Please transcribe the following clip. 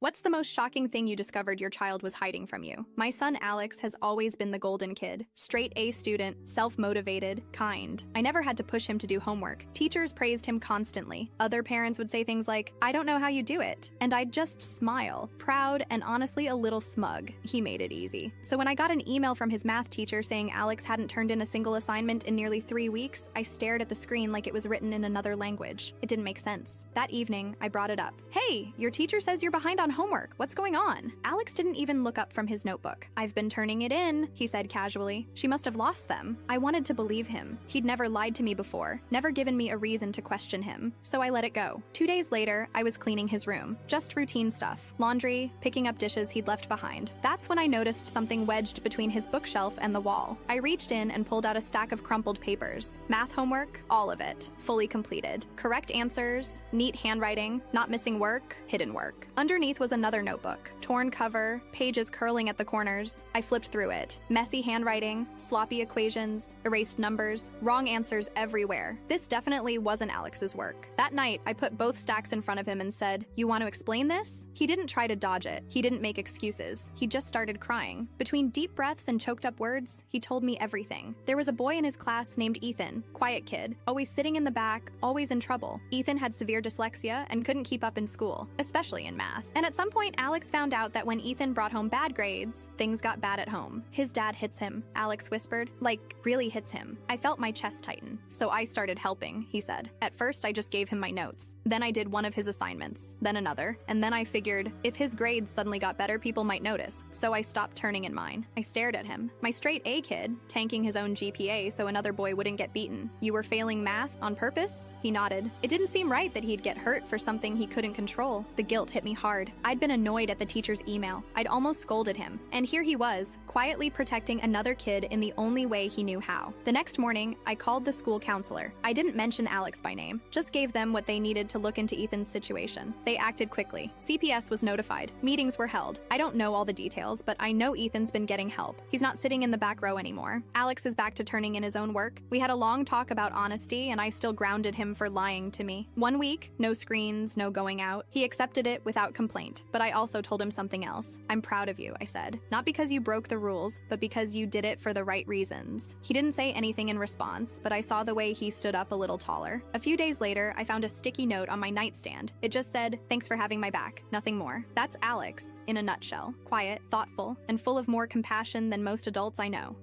What's the most shocking thing you discovered your child was hiding from you? My son Alex has always been the golden kid. Straight A student, self-motivated, kind. I never had to push him to do homework. Teachers praised him constantly. Other parents would say things like, "I don't know how you do it." And I'd just smile, proud and honestly a little smug. He made it easy. So when I got an email from his math teacher saying Alex hadn't turned in a single assignment in nearly 3 weeks, I stared at the screen like it was written in another language. It didn't make sense. That evening, I brought it up. "Hey, your teacher says you're behind on homework. What's going on?" Alex didn't even look up from his notebook. "I've been turning it in," he said casually. "She must have lost them." I wanted to believe him. He'd never lied to me before, never given me a reason to question him. So I let it go. 2 days later, I was cleaning his room. Just routine stuff. Laundry, picking up dishes he'd left behind. That's when I noticed something wedged between his bookshelf and the wall. I reached in and pulled out a stack of crumpled papers. Math homework, all of it, fully completed. Correct answers, neat handwriting, not missing work, hidden work. Underneath was another notebook. Torn cover, pages curling at the corners. I flipped through it. Messy handwriting, sloppy equations, erased numbers, wrong answers everywhere. This definitely wasn't Alex's work. That night, I put both stacks in front of him and said, "You want to explain this?" He didn't try to dodge it. He didn't make excuses. He just started crying. Between deep breaths and choked up words, he told me everything. There was a boy in his class named Ethan, quiet kid, always sitting in the back, always in trouble. Ethan had severe dyslexia and couldn't keep up in school, especially in math. And at some point, Alex found out that when Ethan brought home bad grades, things got bad at home. "His dad hits him," Alex whispered. "Like, really hits him." I felt my chest tighten. "So I started helping," he said. "At first, I just gave him my notes. Then I did one of his assignments, then another, and then I figured if his grades suddenly got better, people might notice. So I stopped turning in mine." I stared at him. My straight A kid, tanking his own GPA so another boy wouldn't get beaten. "You were failing math on purpose?" He nodded. It didn't seem right that he'd get hurt for something he couldn't control. The guilt hit me hard. I'd been annoyed at the teacher's email. I'd almost scolded him. And here he was, quietly protecting another kid in the only way he knew how. The next morning, I called the school counselor. I didn't mention Alex by name, just gave them what they needed to look into Ethan's situation. They acted quickly. CPS was notified. Meetings were held. I don't know all the details, but I know Ethan's been getting help. He's not sitting in the back row anymore. Alex is back to turning in his own work. We had a long talk about honesty, and I still grounded him for lying to me. 1 week, no screens, no going out. He accepted it without complaint, but I also told him something else. "I'm proud of you," I said. "Not because you broke the rules, but because you did it for the right reasons." He didn't say anything in response, but I saw the way he stood up a little taller. A few days later, I found a sticky note on my nightstand. It just said, "Thanks for having my back," nothing more. That's Alex, in a nutshell. Quiet, thoughtful, and full of more compassion than most adults I know.